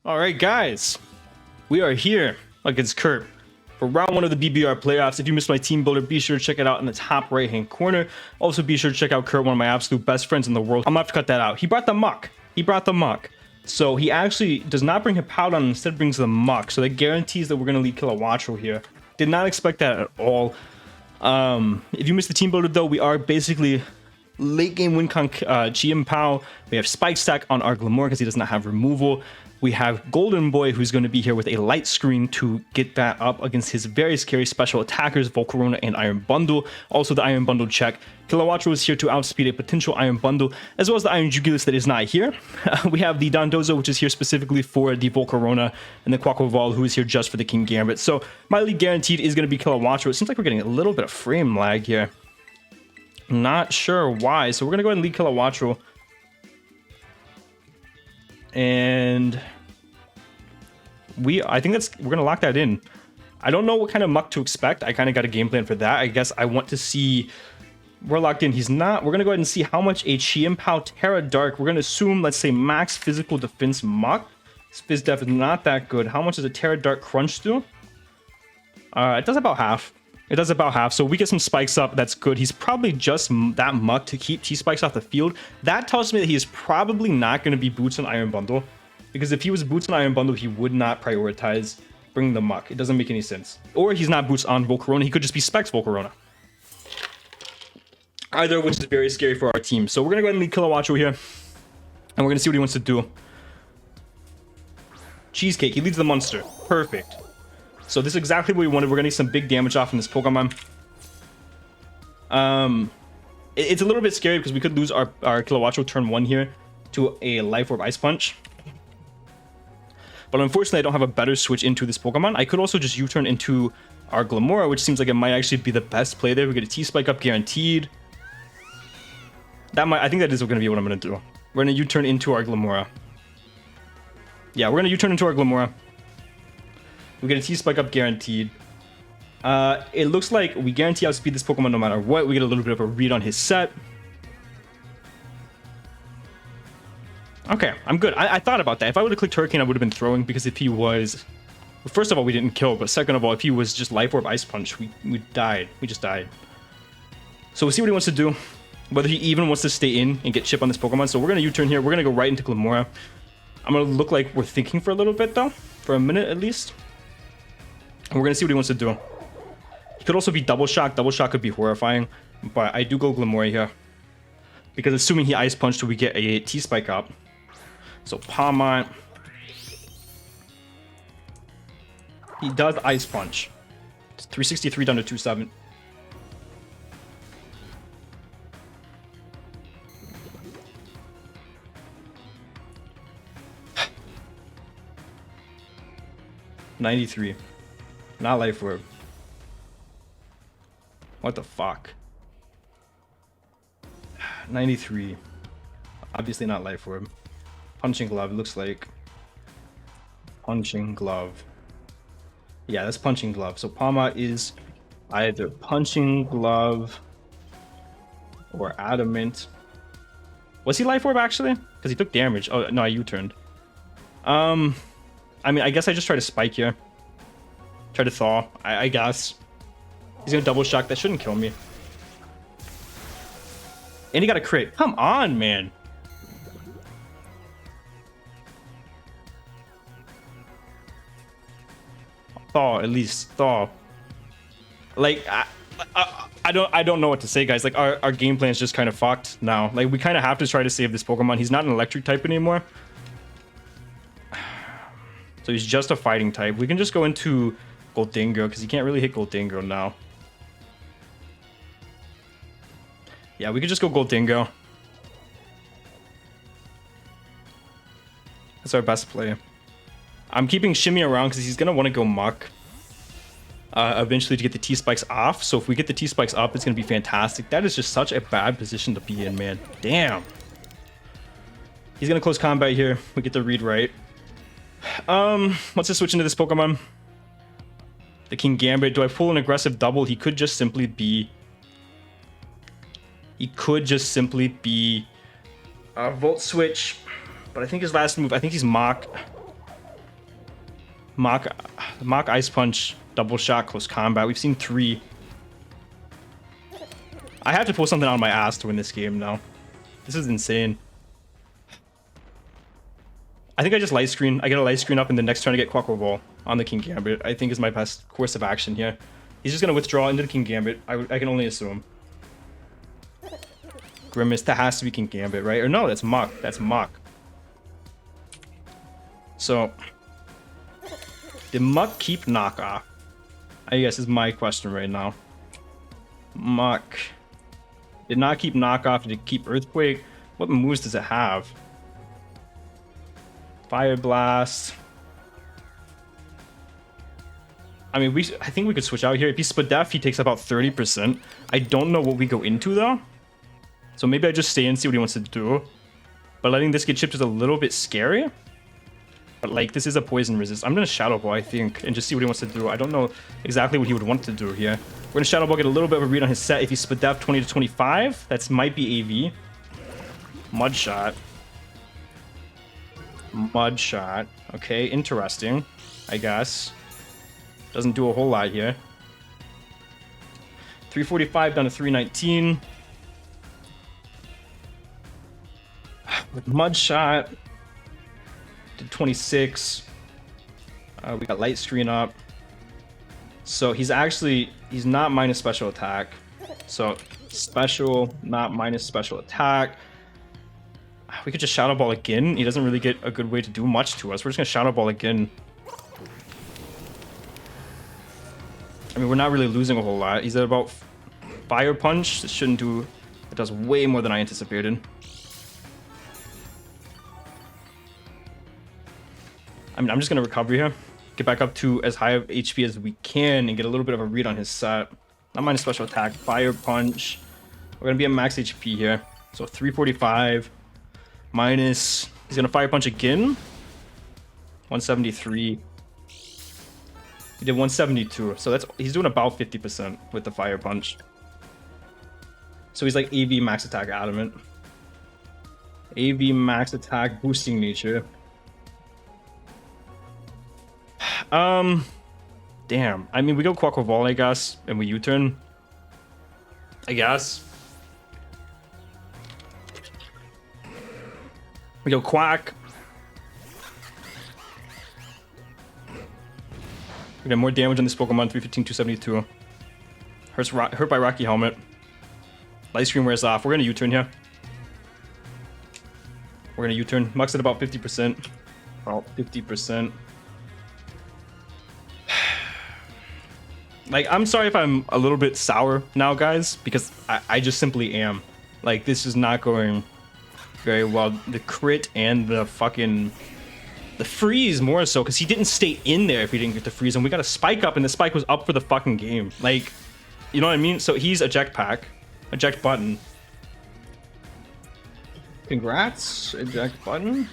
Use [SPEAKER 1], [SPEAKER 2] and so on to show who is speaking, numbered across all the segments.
[SPEAKER 1] All right, guys, we are here against Kurt for round one of the BBR playoffs. If you missed my team builder, be sure to check it out in the top right-hand corner. Also, be sure to check out Kurt, one of my absolute best friends in the world. I'm gonna have to cut that out. He brought the muck. So he actually does not bring a Powder, instead brings the muck. So that guarantees that we're gonna lead Kilowattrel here. Did not expect that at all. If you missed the team builder though, we are basically late game win con chien-pao. We have Spike Stack on our Glamour because he does not have removal. We have Golden Boy, who's going to be here with a light screen to get that up against his very scary special attackers, Volcarona and Iron Bundle. Also the Iron Bundle check. Kilowattrel is here to outspeed a potential Iron Bundle, as well as the Iron Jugulus that is not here. We have the Dondozo, which is here specifically for the Volcarona, and the Quaquaval, who is here just for the King Gambit. So my lead guaranteed is going to be Kilowattrel. It seems like we're getting a little bit of frame lag here. Not sure why. So we're going to go ahead and lead Kilowattrel. And I think we're going to lock that in. I don't know what kind of muck to expect. I kind of got a game plan for that. I guess I want to see. We're locked in. He's not. We're going to go ahead and see how much a chien-pao Terra Dark. We're going to assume, let's say, max physical defense muck. His phys def is not that good. How much does a Terra Dark crunch do? It does about half. It does about half. So we get some spikes up. That's good. He's probably just that muck to keep T-spikes off the field. That tells me that he is probably not going to be Boots on Iron Bundle. Because if he was Boots on Iron Bundle, he would not prioritize bringing the muck. It doesn't make any sense. Or he's not Boots on Volcarona. He could just be Specs Volcarona. Either of which is very scary for our team. So we're going to go ahead and lead Kilowattrel here. And we're going to see what he wants to do. Cheesecake. He leads the monster. Perfect. So this is exactly what we wanted. We're going to get some big damage off in this Pokemon. It's a little bit scary because we could lose our Kilowattrel turn 1 here to a Life Orb Ice Punch. But unfortunately, I don't have a better switch into this Pokemon. I could also just U-turn into our Glamour, which seems like it might actually be the best play there. We get a T-Spike up guaranteed. I think that is going to be what I'm going to do. We're going to U-turn into our Glamour. Yeah, we're going to U-turn into our Glamour. We get a T-Spike up guaranteed. It looks like we guarantee outspeed this Pokemon no matter what. We get a little bit of a read on his set. Okay, I'm good. I thought about that. If I would have clicked Hurricane, I would have been throwing, because if he was... Well, first of all, we didn't kill, but second of all, if he was just Life Orb Ice Punch, we died. We just died. So we'll see what he wants to do. Whether he even wants to stay in and get chip on this Pokemon. So we're going to U-turn here. We're going to go right into Glamour. I'm going to look like we're thinking for a little bit, though. For a minute, at least. And we're going to see what he wants to do. He could also be Double Shock. Double Shock could be horrifying. But I do go Glamour here. Because assuming he Ice Punched, we get a T-Spike up. So Palmont. He does Ice Punch. It's 363 down to 27. $93. Not Life Orb. What the fuck? 93. Obviously not Life Orb. Punching Glove, it looks like. Punching Glove. Yeah, that's Punching Glove. So Palma is either Punching Glove or Adamant. Was he Life Orb actually? Because he took damage. Oh, no, I U-turned. I mean, I guess I just try to Spike here. Try to Thaw, I guess. He's gonna Double Shock. That shouldn't kill me. And he got a crit. Come on, man. Thaw, at least Thaw. Like I don't know what to say, guys. Like our game plan is just kind of fucked now. Like we kind of have to try to save this Pokemon. He's not an electric type anymore, so he's just a fighting type. We can just go into Goldingo because he can't really hit Goldingo now. Yeah, we could just go Goldingo. That's our best play. I'm keeping Shimmy around because he's going to want to go Muck eventually to get the T-Spikes off. So if we get the T-Spikes up, it's going to be fantastic. That is just such a bad position to be in, man. Damn. He's going to close combat here. We get the read right. Let's just switch into this Pokemon. The King Gambit. Do I pull an aggressive double? He could just simply be... Volt Switch. But I think his last move, I think he's Mach. Mock Ice Punch, double shot, close combat. We've seen 3. I have to pull something out of my ass to win this game now. This is insane. I think I just light screen. I get a light screen up, and the next turn I get Quackle Ball on the King Gambit. I think is my best course of action here. He's just gonna withdraw into the King Gambit. I can only assume. Grimace, that has to be King Gambit, right? Or no, that's Muck. That's Muck. So, did Muck keep knockoff? I guess is my question right now. Muck did not keep knockoff. Did it keep Earthquake? What moves does it have? Fire Blast. I mean, I think we could switch out here. If he's Spadef, he takes about 30%. I don't know what we go into though. So maybe I just stay and see what he wants to do. But letting this get chipped is a little bit scary. But like, this is a poison resist. I'm gonna Shadow Ball, I think, and just see what he wants to do. I don't know exactly what he would want to do here. We're gonna Shadow Ball, get a little bit of a read on his set. If he's Spadef 20 to 25, that might be AV. Mud Shot. Mud Shot. Okay, interesting, I guess. Doesn't do a whole lot here. 345 down to 319. With Mud Shot. Did 26. We got Light Screen up. So he's not minus special attack. So special, not minus special attack. We could just Shadow Ball again. He doesn't really get a good way to do much to us. We're just gonna Shadow Ball again. I mean, we're not really losing a whole lot. He's at about Fire Punch. This shouldn't do... It does way more than I anticipated. I mean, I'm just gonna recover here. Get back up to as high of HP as we can and get a little bit of a read on his set. Not minus special attack. Fire Punch. We're gonna be at max HP here. So 345. Minus... He's gonna Fire Punch again. 173. He did 172. So he's doing about 50% with the Fire Punch. So he's like AV max attack adamant. AV max attack boosting nature. Damn. I mean, we go Quackle Ball, I guess, and we U-turn. I guess. We go Quack. We got more damage on this Pokemon, 315, 272. Hurt by Rocky Helmet. Light Screen wears off. We're gonna U-turn here. We're gonna U-turn. Muck's at about 50%. About 50%. Like, I'm sorry if I'm a little bit sour now, guys, because I just simply am. Like, this is not going very well. The crit and the fucking... The freeze more so, because he didn't stay in there if he didn't get the freeze, and we got a spike up, and the spike was up for the fucking game. Like, you know what I mean? So he's eject pack. Eject button. Congrats. Eject button.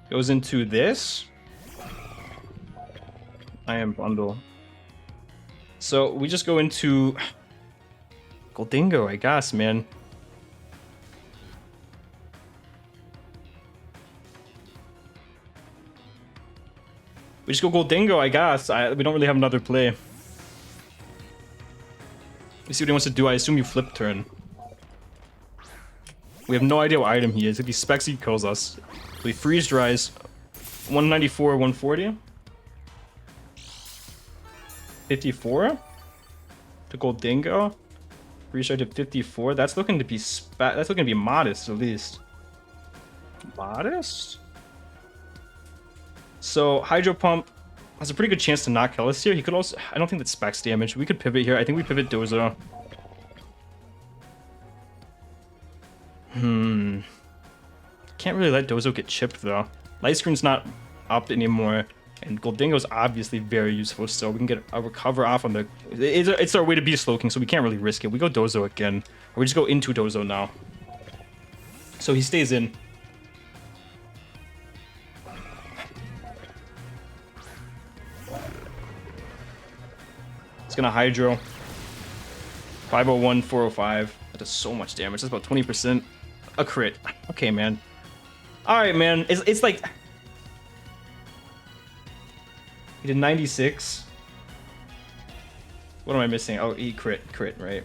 [SPEAKER 1] Goes into this. I am bundle. So we just go into Goldingo, I guess, man. We just go Goldingo, I guess. We don't really have another play. We see what he wants to do. I assume you flip turn. We have no idea what item he is. If he specs, he kills us. We freeze dries. 194, 140. 54 to Goldingo. Freeze to 54. That's looking to be that's looking to be modest at least. Modest. So Hydro Pump has a pretty good chance to not kill us here. He could also... I don't think that's specs damage. We could pivot here. I think we pivot Dozo. Can't really let Dozo get chipped though. Light Screen's not up anymore. And Goldingo's obviously very useful still. We can get a recover off on the... It's our way to beat a Slowking, so we can't really risk it. We go Dozo again. Or we just go into Dozo now. So he stays in. It's gonna Hydro. 501, 405. That does so much damage. That's about 20%. A crit. Okay, man. Alright, man. It's like... He did 96. What am I missing? Oh, he crit, right?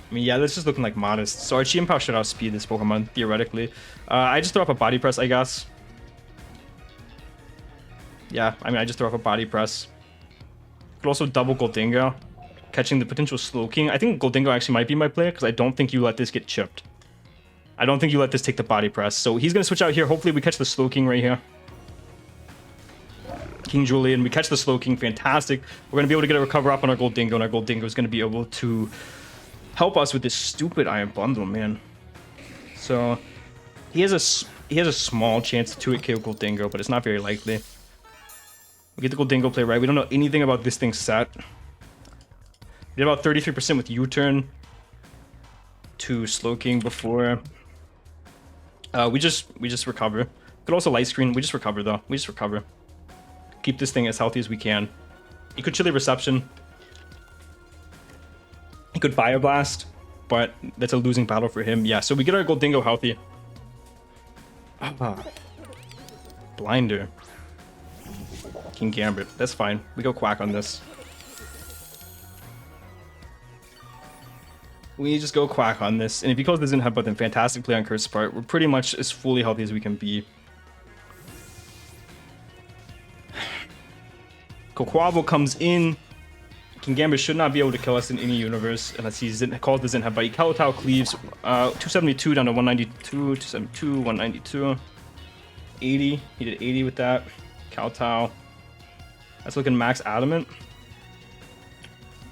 [SPEAKER 1] I mean, yeah, this is looking like modest. So our chien-pao should outspeed this Pokemon, theoretically. I just throw up a body press, I guess. Yeah, I mean, I just throw up a body press. Could also double Goldingo, catching the potential Slowking. I think Goldingo actually might be my play, because I don't think you let this get chipped. I don't think you let this take the body press. So he's going to switch out here. Hopefully we catch the Slowking right here. King Julian, we catch the Slowking, fantastic. We're going to be able to get a recover up on our Goldingo, and our Goldingo is going to be able to help us with this stupid Iron Bundle, man. So he has a small chance to 2-hit KO Goldingo, but it's not very likely. We get the Goldingo play right. We don't know anything about this thing's set. We did about 33% with U-turn to Slowking before. We just recover. Could also light screen. We just recover though. We just recover. Keep this thing as healthy as we can. He could Chilly Reception. He could Fire Blast, but that's a losing battle for him. Yeah, so we get our Goldingo healthy. Blinder. King Gambit. That's fine. We go Quack on this. We just go Quack on this. And if he calls this in Headbutt, then fantastic play on Kurt's part. We're pretty much as fully healthy as we can be. Kokwabo comes in. King Gambit should not be able to kill us in any universe unless he calls this in Headbutt. He Kowtow cleaves 272 down to 192. 272, 192. 80. He did 80 with that. Kowtow. That's looking max adamant.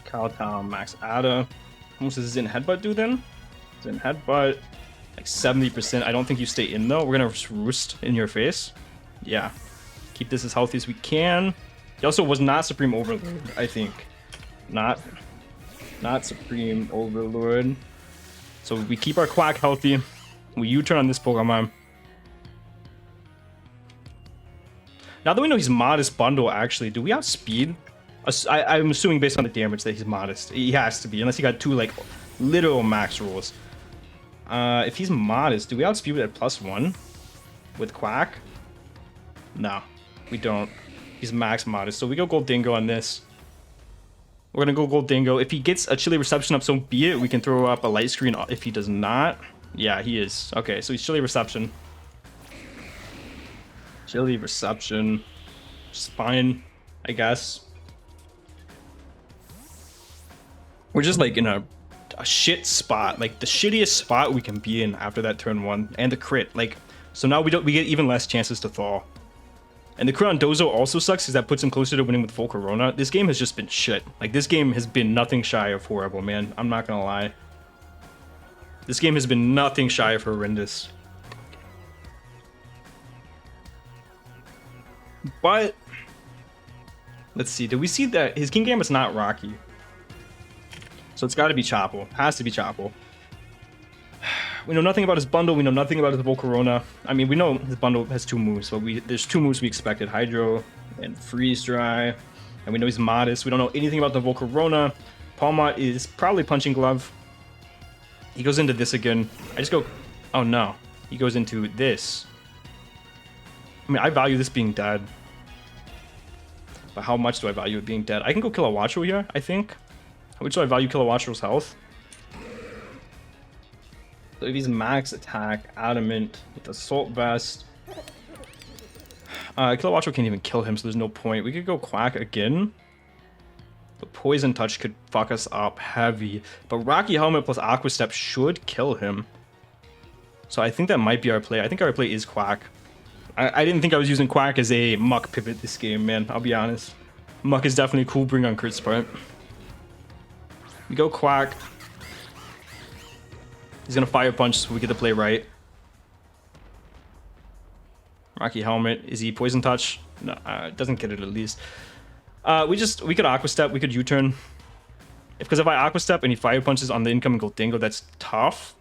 [SPEAKER 1] Kowtow, max Ada. How much does Zin Headbutt do then? Zin Headbutt, like 70%. I don't think you stay in though. We're gonna just roost in your face. Yeah. Keep this as healthy as we can. He also was not Supreme Overlord, I think. Not Supreme Overlord. So we keep our Quack healthy. We U-turn on this Pokemon. Now that we know he's Modest Bundle, actually, do we outspeed? I'm assuming based on the damage that he's Modest. He has to be, unless he got two, like, literal max rolls. If he's Modest, do we outspeed at +1 with Quack? No, we don't. He's max Modest, so we go Goldingo on this. We're gonna go Goldingo. If he gets a Chilly Reception up, so be it. We can throw up a Light Screen if he does not. Yeah, he is. Okay, so he's Chilly Reception. Chilly Reception. Just fine, I guess. We're just like in a shit spot, like the shittiest spot we can be in after that turn 1 and the crit. Like, so now we get even less chances to thaw. And the crit on Dozo also sucks because that puts him closer to winning with full Corona. This game has just been shit. Like, this game has been nothing shy of horrible, man. I'm not gonna lie. This game has been nothing shy of horrendous. But let's see. Did we see that his King Gambit's not Rocky? So it's got to be Chople. Has to be Chople. We know nothing about his bundle. We know nothing about his Volcarona. I mean, we know his bundle has 2 moves, but there's 2 moves we expected: Hydro and Freeze Dry. And we know he's Modest. We don't know anything about the Volcarona. Palmot is probably Punching Glove. He goes into this again. I just go... Oh, no. He goes into this. I mean, I value this being dead. But how much do I value it being dead? I can go kill a Watchel here, I think. How much do I value Kilowattrel's health? So if he's max attack, adamant, with assault vest. Kilowattrel can't even kill him, so there's no point. We could go Quack again. The Poison Touch could fuck us up heavy. But Rocky Helmet plus Aqua Step should kill him. So I think that might be our play. I think our play is Quack. I didn't think I was using Quack as a Muck pivot this game, man. I'll be honest. Muck is definitely cool bring on Kurt's part. We go Quack. He's gonna Fire Punch so we get the play right. Rocky Helmet. Is he Poison Touch? No, doesn't get it at least. We could Aqua Step, we could U-turn. Because if I Aqua Step and he Fire Punches on the incoming Goldingo, that's tough.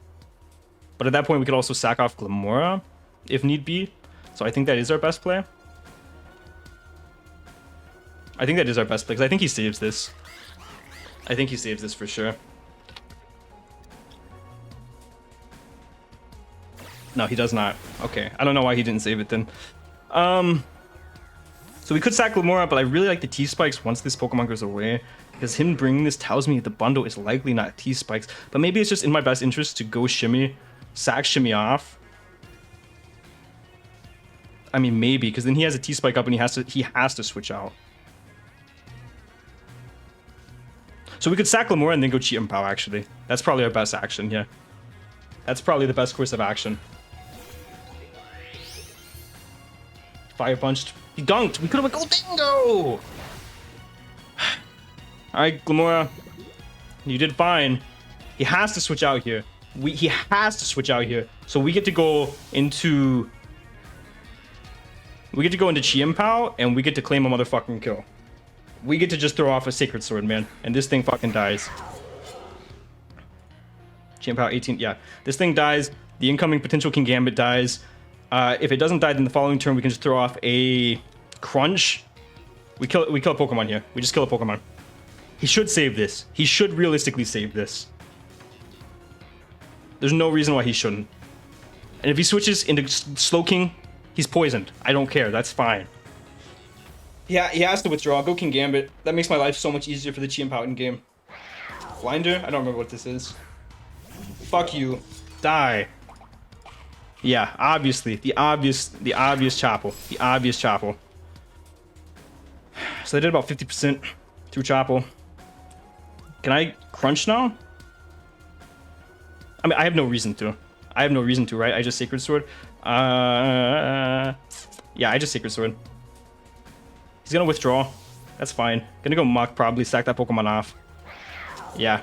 [SPEAKER 1] But at that point we could also sack off Glamora, if need be. So I think that is our best play. I think that is our best play, because I think he saves this. I think he saves this for sure. No, he does not. Okay, I don't know why he didn't save it then. So we could sack Lamora, but I really like the T-Spikes once this Pokemon goes away. Because him bringing this tells me the bundle is likely not T-Spikes. But maybe it's just in my best interest to go Shimmy, sack Shimmy off. I mean, maybe, because then he has a T-Spike up and he has to switch out. So we could sack Lamora and then go chien-pao, actually. That's probably our best action, yeah. That's probably the best course of action. Fire punched. He dunked. We could have went Goldingo! Alright, Lamora. You did fine. He has to switch out here. He has to switch out here. So we get to go into... We get to go into chien-pao, and we get to claim a motherfucking kill. We get to just throw off a Sacred Sword, man. And this thing fucking dies. Chien-pao 18, yeah. This thing dies. The incoming potential King Gambit dies. If it doesn't die, then the following turn we can just throw off a Crunch. We kill a Pokemon here. We just kill a Pokemon. He should save this. He should realistically save this. There's no reason why he shouldn't. And if he switches into Slowking, he's poisoned. I don't care. That's fine. Yeah, he has to withdraw. Go King Gambit. That makes my life so much easier for the chien-pao in game. Blinder? I don't remember what this is. Fuck you. Die. Yeah, obviously. The obvious Chapel. The obvious Chapel. So they did about 50% through Chapel. Can I Crunch now? I mean, I have no reason to. I have no reason to, right? I just Sacred Sword. Yeah, I just Sacred Sword. He's gonna withdraw. That's fine. Gonna go Muck, probably sack that Pokemon off. Yeah.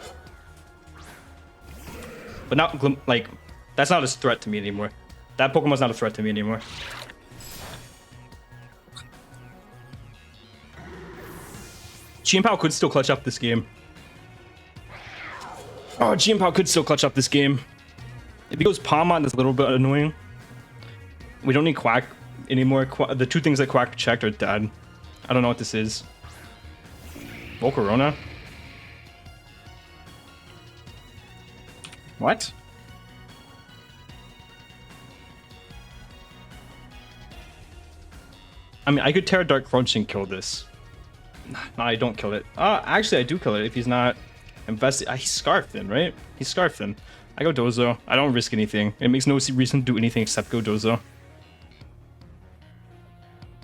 [SPEAKER 1] But not, like, that's not a threat to me anymore. That Pokemon's not a threat to me anymore. Chien-pao could still clutch up this game. Oh, chien-pao could still clutch up this game. If he goes Palmon, that's a little bit annoying. We don't need Quack anymore. The two things that Quack checked are dead. I don't know what this is. Volcarona? What? I mean, I could Terra Dark Crunch and kill this. No, I don't kill it. Actually, I do kill it if he's not invested. He's Scarfed then, right? He's Scarfed then. I go Dozo. I don't risk anything. It makes no reason to do anything except go Dozo.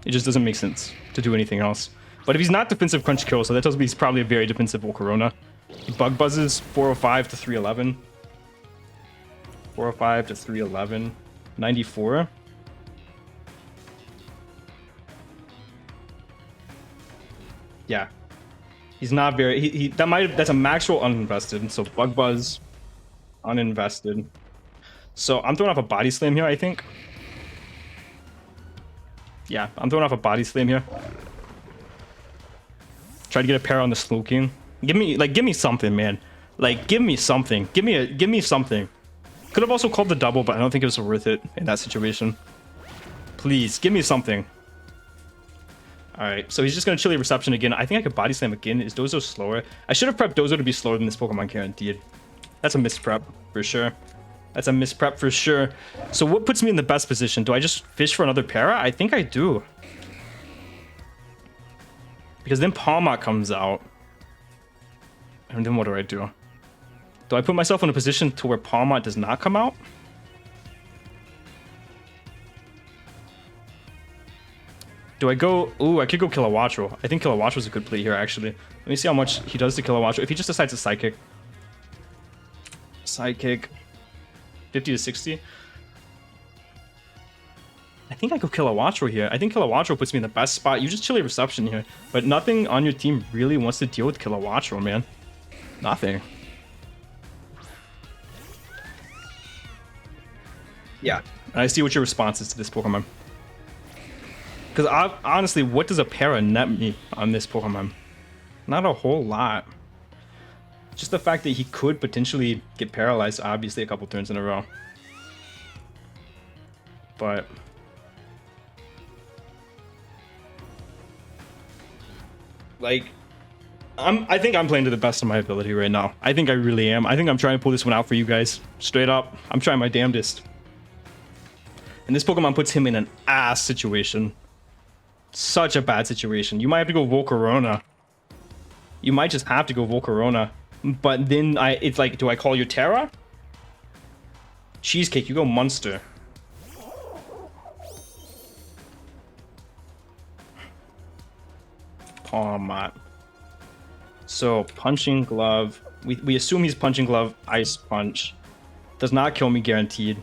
[SPEAKER 1] It just doesn't make sense to do anything else. But if he's not defensive Crunch kill, so that tells me he's probably a very defensive Volcarona. He Bug Buzzes 405 to 311. 405 to 311. 94. Yeah. He's not very... That's a Maxwell uninvested. So Bug Buzz, uninvested. So I'm throwing off a Body Slam here, I think. Yeah, I'm throwing off a Body Slam here. Try to get a pair on the Slowking. Give me something, man. Like, give me something. Give me something. Could have also called the double, but I don't think it was worth it in that situation. Please, give me something. Alright, so he's just gonna Chilly Reception again. I think I could Body Slam again. Is Dozo slower? I should have prepped Dozo to be slower than this Pokemon guaranteed. That's a misprep, for sure. That's a misprep for sure. So what puts me in the best position? Do I just fish for another Para? I think I do. Because then Palmot comes out. And then what do I do? Do I put myself in a position to where Palmot does not come out? Do I go... Ooh, I could go Kilowattrel. I think Kilowattrel's a good play here, actually. Let me see how much he does to Kilowattrel. If he just decides to Psychic. Psychic. 50 to 60. I think I go Kilowattrel here. I think Kilowattrel puts me in the best spot. You just Chilly Reception here. But nothing on your team really wants to deal with Kilowattrel, man. Nothing. Yeah. And I see what your response is to this Pokemon. Because honestly, what does a Para net me on this Pokemon? Not a whole lot. Just the fact that he could potentially get paralyzed, obviously, a couple turns in a row. But... like... I think I'm playing to the best of my ability right now. I think I really am. I think I'm trying to pull this one out for you guys. Straight up. I'm trying my damnedest. And this Pokemon puts him in an ass situation. Such a bad situation. You might have to go Volcarona. You might just have to go Volcarona. But then it's like, do I call you Terra? Cheesecake, you go Monster. Palmat. So, Punching Glove. We assume he's Punching Glove, Ice Punch. Does not kill me, guaranteed.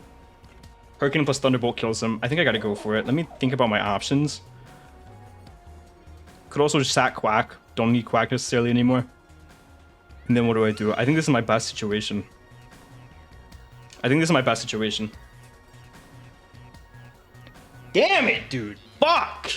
[SPEAKER 1] Hurricane plus Thunderbolt kills him. I think I gotta go for it. Let me think about my options. Could also just sack Quack. Don't need Quack necessarily anymore. And then what do? I think this is my best situation. Damn it, dude. Fuck!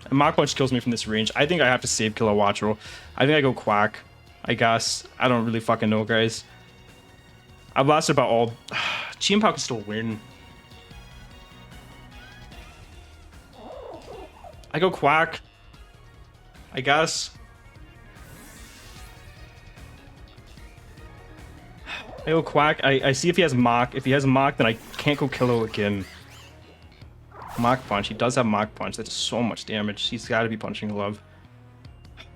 [SPEAKER 1] And Mach Punch kills me from this range. I think I have to save Kilowattrel. I think I go Quack. I guess. I don't really fucking know, guys. I've blasted about all... chien-pao can still win. I go Quack. I guess. I go Quack. I see if he has Mach. If he has Mach, then I can't go Kilo again. Mach Punch. He does have Mach Punch. That's so much damage. He's got to be Punching Glove.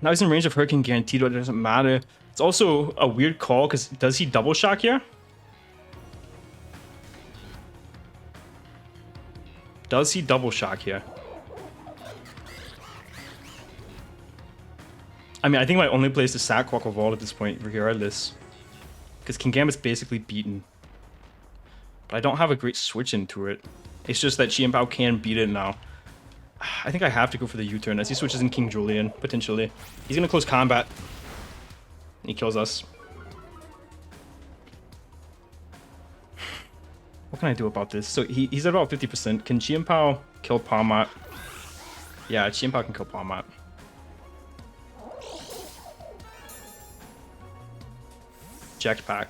[SPEAKER 1] Now he's in range of Hurricane guaranteed, but it doesn't matter. It's also a weird call, because does he Double Shock here? Does he Double Shock here? I mean, I think my only play is to sack Quack Vault at this point, regardless. Because Kingambit's basically beaten. But I don't have a great switch into it. It's just that chien-pao can beat it now. I think I have to go for the U-turn as he switches in King Julian, potentially. He's going to close combat. And he kills us. What can I do about this? So he's at about 50%. Can chien-pao kill Palmat? Yeah, chien-pao can kill Palmat. Jetpack.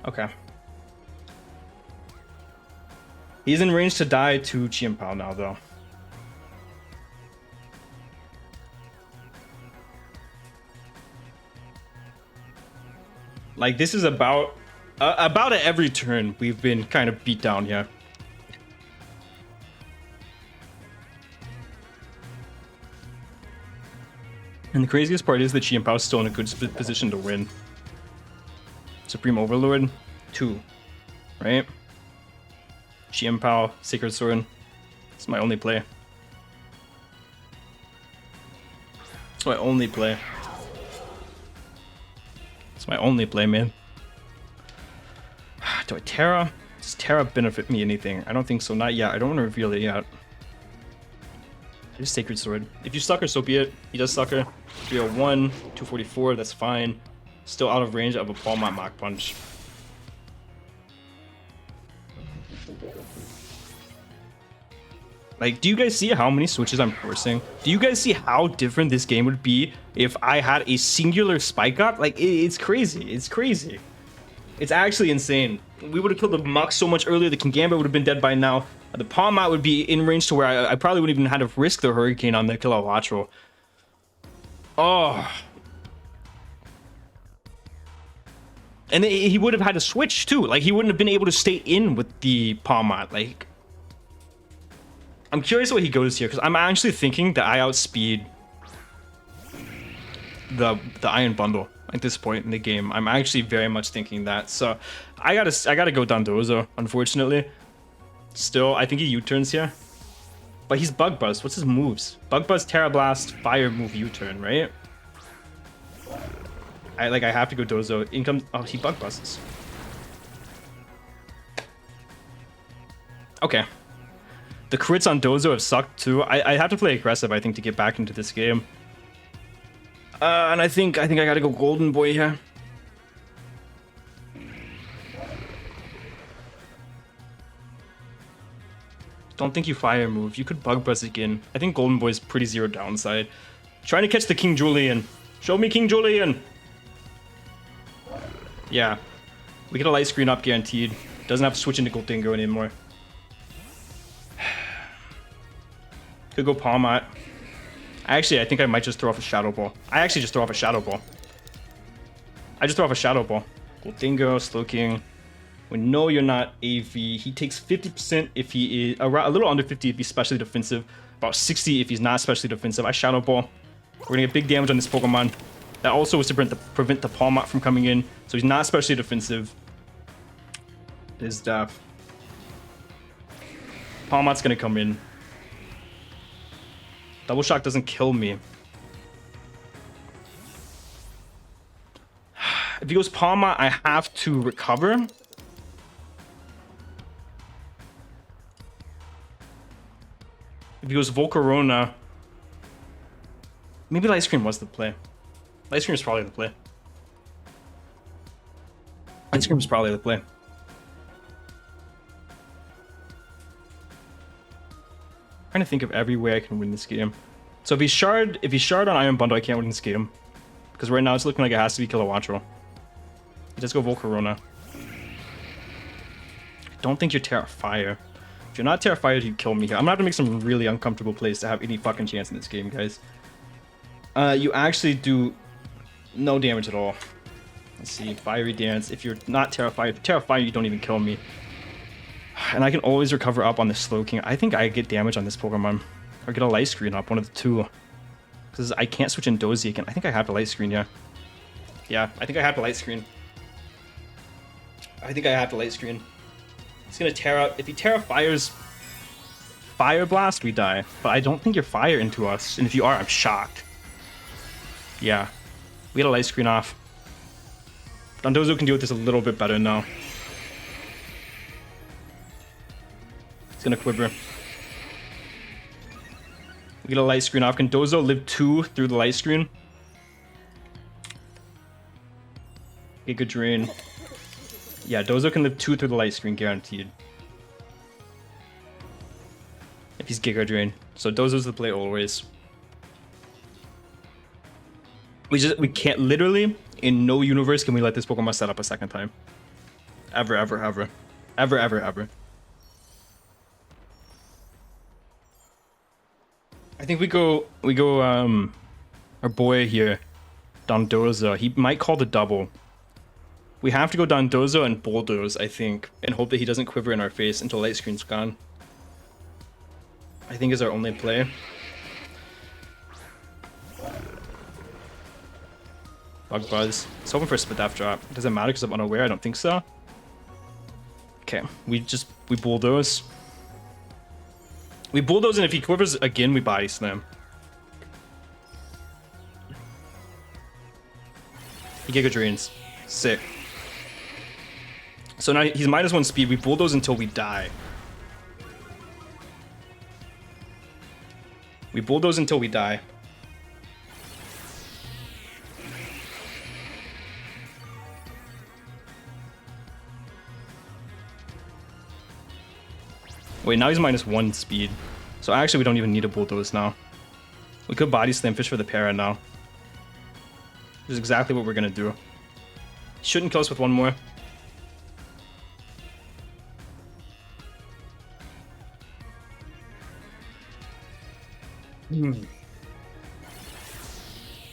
[SPEAKER 1] Okay. He's in range to die to chien-pao now, though. Like, this is about at every turn we've been kind of beat down here. And the craziest part is that chien-pao is still in a good position to win. Supreme Overlord, 2, right? Chien-pao, Sacred Sword. It's my only play. It's my only play. It's my only play, man. Do I Terra? Does Terra benefit me anything? I don't think so. Not yet. I don't want to reveal it yet. Just Sacred Sword. If you sucker, so be it. He does sucker. 301, 244. That's fine. Still out of range of a Palmat Mach Punch. Like, do you guys see how many switches I'm forcing? Do you guys see how different this game would be if I had a singular Spike Up? Like, it's crazy. It's crazy. It's actually insane. We would have killed the Mach so much earlier. The Kingambit would have been dead by now. The Palmat would be in range to where I probably wouldn't even have to risk the Hurricane on the Kilowattrel. Oh. And he would have had to switch, too. Like, he wouldn't have been able to stay in with the Palmat. Like... I'm curious what he goes here, because I'm actually thinking that I outspeed the Iron Bundle at this point in the game. I'm actually very much thinking that. So I gotta go Dondozo, unfortunately. Still, I think he U-turns here. But he's Bug Buzz. What's his moves? Bug Buzz, Terra Blast, Fire move, U-turn, right? I have to go Dozo. In comes... Oh, he Bug Buzzes. Okay. The crits on Dozo have sucked too. I have to play aggressive, I think, to get back into this game. And I think I gotta go Golden Boy here. Don't think you Fire move. You could Bug Buzz again. I think Golden Boy's pretty zero downside. Trying to catch the King Julian. Show me King Julian! Yeah. We get a light screen up guaranteed. Doesn't have to switch into Goldingo anymore. Could go Palmat. Actually, I think I might just throw off a Shadow Ball. I actually just throw off a Shadow Ball. I just throw off a Shadow Ball. Goldingo, Slowking. We know you're not AV. He takes 50% if he is... a little under 50 if he's specially defensive. About 60 if he's not specially defensive. I Shadow Ball. We're gonna get big damage on this Pokemon. That also was to prevent the Palmot from coming in. So he's not specially defensive. His death. Palmot's gonna come in. Double Shock doesn't kill me. If he goes Palmot, I have to recover. If he goes Volcarona, maybe Light Screen was the play. Light Screen is probably the play. Light Screen is probably the play. Trying to think of every way I can win this game. So if he's shard on Iron Bundle, I can't win this game. Because right now it's looking like it has to be Kilowattrel. He does go Volcarona. I don't think you're Terra Fire. If you're not Terra Fire, you kill me here. I'm gonna have to make some really uncomfortable plays to have any fucking chance in this game, guys. You actually do no damage at all. Let's see, Fiery Dance. If you're not Terra Fire, you don't even kill me. And I can always recover up on the Slowking. I think I get damage on this Pokemon. Or get a Light Screen up, one of the two. Because I can't switch in Dozy again. I think I have the Light Screen, yeah. Yeah, I think I have the Light Screen. I think I have the Light Screen. He's gonna Terra... If he Terra Fires Fire Blast, we die. But I don't think you're Fire into us. And if you are, I'm shocked. Yeah. We got a Light Screen off. Dondozo can deal with this a little bit better now. It's gonna Quiver. We get a Light Screen off. Can Dozo live 2 through the Light Screen? Giga Drain. Yeah, Dozo can live 2 through the Light Screen, guaranteed. If he's Giga Drain. So Dozo's the play always. We can't, literally, in no universe can we let this Pokemon set up a second time. Ever, ever, ever. Ever, ever, ever. I think we go, our boy here, Dondozo. He might call the double. We have to go Dondozo and Bulldoze, I think, and hope that he doesn't quiver in our face until Light Screen's gone. I think is our only play. Bug Buzz. It's hoping for a Spadaf drop. Does it matter because I'm unaware? I don't think so. Okay, we Bulldoze. We Bulldoze, and if he quivers again, we Body Slam. He Giga Drains. Sick. So now he's -1 speed. We Bulldoze until we die. We Bulldoze until we die. Wait, now he's -1 speed. So actually we don't even need a Bulldoze now. We could Body Slam Fish for the Para now. Which is exactly what we're gonna do. Shouldn't kill us with one more.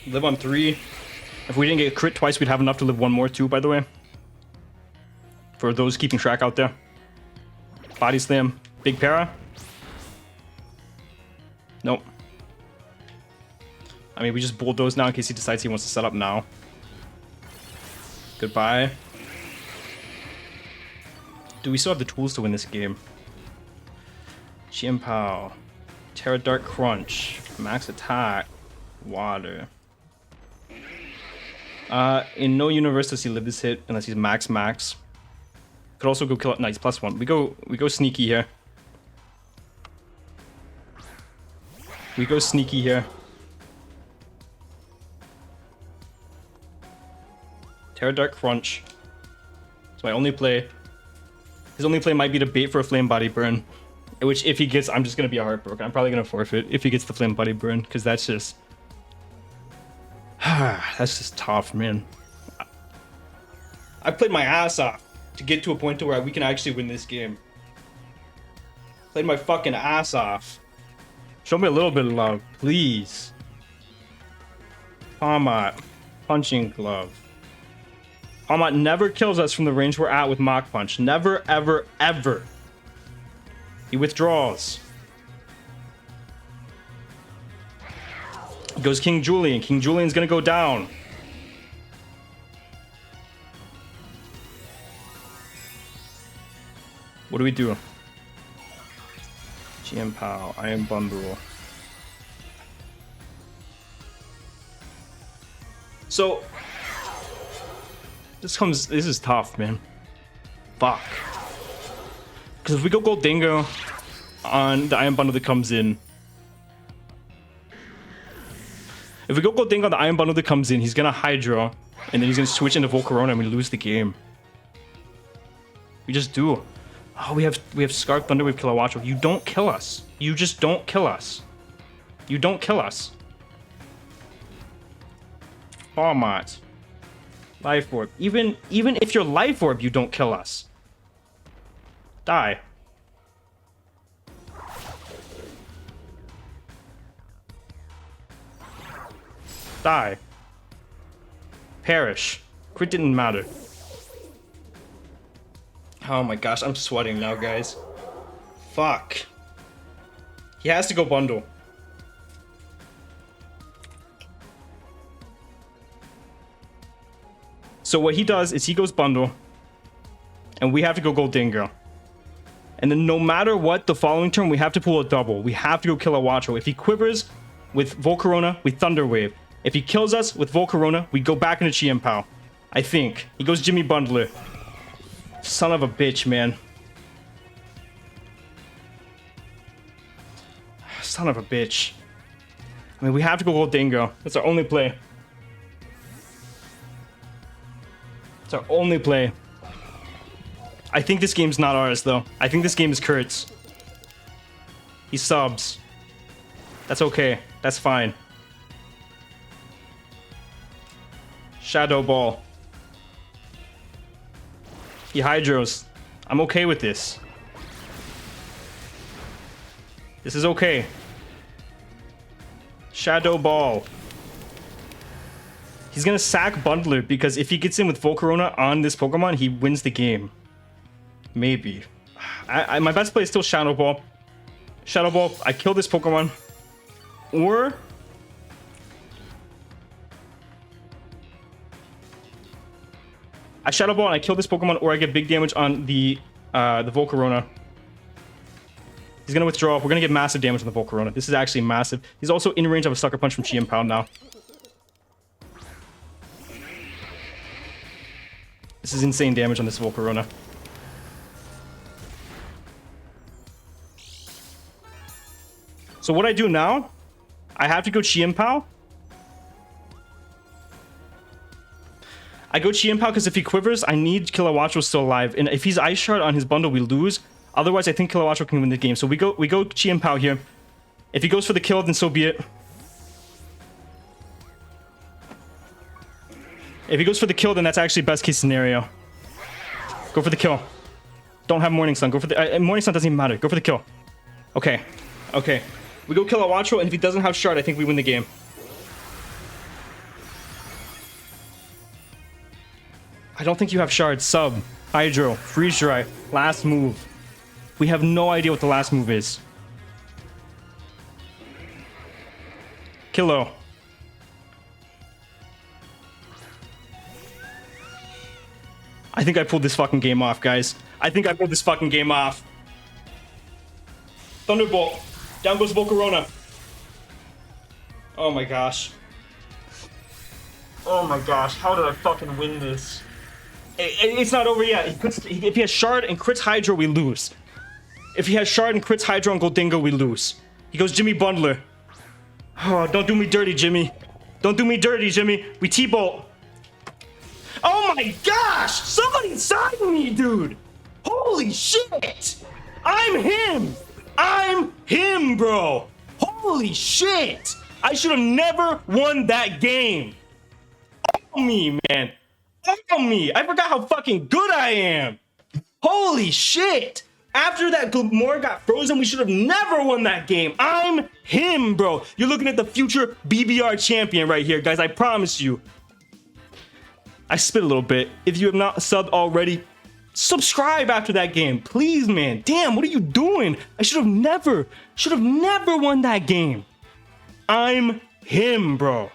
[SPEAKER 1] Live on 3. If we didn't get crit twice, we'd have enough to live one more too, by the way. For those keeping track out there. Body Slam. Big Para. Nope. I mean, we just Bulldoze now in case he decides he wants to set up now. Goodbye. Do we still have the tools to win this game? Chien-pao. Terra Dark Crunch. Max Attack. Water. In no universe does he live this hit unless he's max. Could also go kill it. Nice, +1. We go sneaky here. We go sneaky here. Terra Dark Crunch. It's my only play. His only play might be to bait for a Flame Body Burn. Which, if he gets, I'm just gonna be heartbroken. I'm probably gonna forfeit if he gets the Flame Body Burn, because that's just... that's just tough, man. I played my ass off to get to a point to where we can actually win this game. Played my fucking ass off. Show me a little bit of love, please. Palmot. Punching Glove. Palmot never kills us from the range we're at with Mach Punch. Never, ever, ever. He withdraws. He goes King Julian. King Julian's gonna go down. What do we do? chien-pao, Iron Bundle. So this is tough, man. Fuck. Because if we go Gold Dingo on the Iron Bundle that comes in. If we go Gold Dingo on the Iron Bundle that comes in, he's gonna Hydro, and then he's gonna switch into Volcarona and we lose the game. We just do. Oh, we have Scarf Thunder, we have Kilowattrel. You don't kill us. You just don't kill us. You don't kill us. Palmot. Life Orb. Even if you're Life Orb, you don't kill us. Die. Die. Perish. Crit didn't matter. Oh my gosh, I'm sweating now, guys. Fuck. He has to go bundle. So what he does is he goes bundle, and we have to go Gold Dingo. And then no matter what, the following turn, we have to pull a double. We have to go Kilowattrel. If he quivers with Volcarona, we Thunder Wave. If he kills us with Volcarona, we go back into chien-pao. I think. He goes Jimmy Bundler. Son of a bitch, man. Son of a bitch. I mean, we have to go Gold Dingo. That's our only play. It's our only play. I think this game's not ours, though. I think this game is Kurt's. He subs. That's okay. That's fine. Shadow Ball. He Hydros. I'm okay with this. This is okay. Shadow Ball. He's gonna sack Bundler because if he gets in with Volcarona on this Pokemon, he wins the game. Maybe. My best play is still Shadow Ball. Shadow Ball, I kill this Pokemon. Or I Shadow Ball and I kill this Pokemon, or I get big damage on the Volcarona. He's gonna withdraw. We're gonna get massive damage on the Volcarona. This is actually massive. He's also in range of a Sucker Punch from chien-pao now. This is insane damage on this Volcarona. So what I do now, I have to go chien-pao. I go chien-pao because if he quivers, I need Kilowattrel still alive. And if he's Ice Shard on his bundle, we lose. Otherwise, I think Kilowattrel can win the game. So we go chien-pao here. If he goes for the kill, then so be it. If he goes for the kill, then that's actually best case scenario. Go for the kill. Don't have Morning Sun. Go for the Morning Sun doesn't even matter. Go for the kill. Okay. Okay. We go Kilowattrel, and if he doesn't have Shard, I think we win the game. I don't think you have Shard. Sub. Hydro. Freeze Dry. Last move. We have no idea what the last move is. Kilo. I think I pulled this fucking game off, guys. I think I pulled this fucking game off. Thunderbolt. Down goes Volcarona. Oh my gosh. Oh my gosh. How did I fucking win this? It's not over yet. If he has Shard and crits Hydro, we lose. If he has Shard and crits Hydro and Gold Dingo, we lose. He goes Jimmy Bundler. Oh, don't do me dirty, Jimmy. Don't do me dirty, Jimmy. We T-Bolt. Oh my gosh! Somebody sign me, dude! Holy shit! I'm him! I'm him, bro! Holy shit! I should have never won that game. Oh me, man. Oh me. I forgot how fucking good I am. Holy shit! After that Glamore got frozen, we should have never won that game. I'm him, bro. You're looking at the future BBR champion right here, guys. I promise you. I spit a little bit. If you have not subbed already, subscribe after that game. Please, man. Damn, what are you doing? I should have never won that game. I'm him, bro.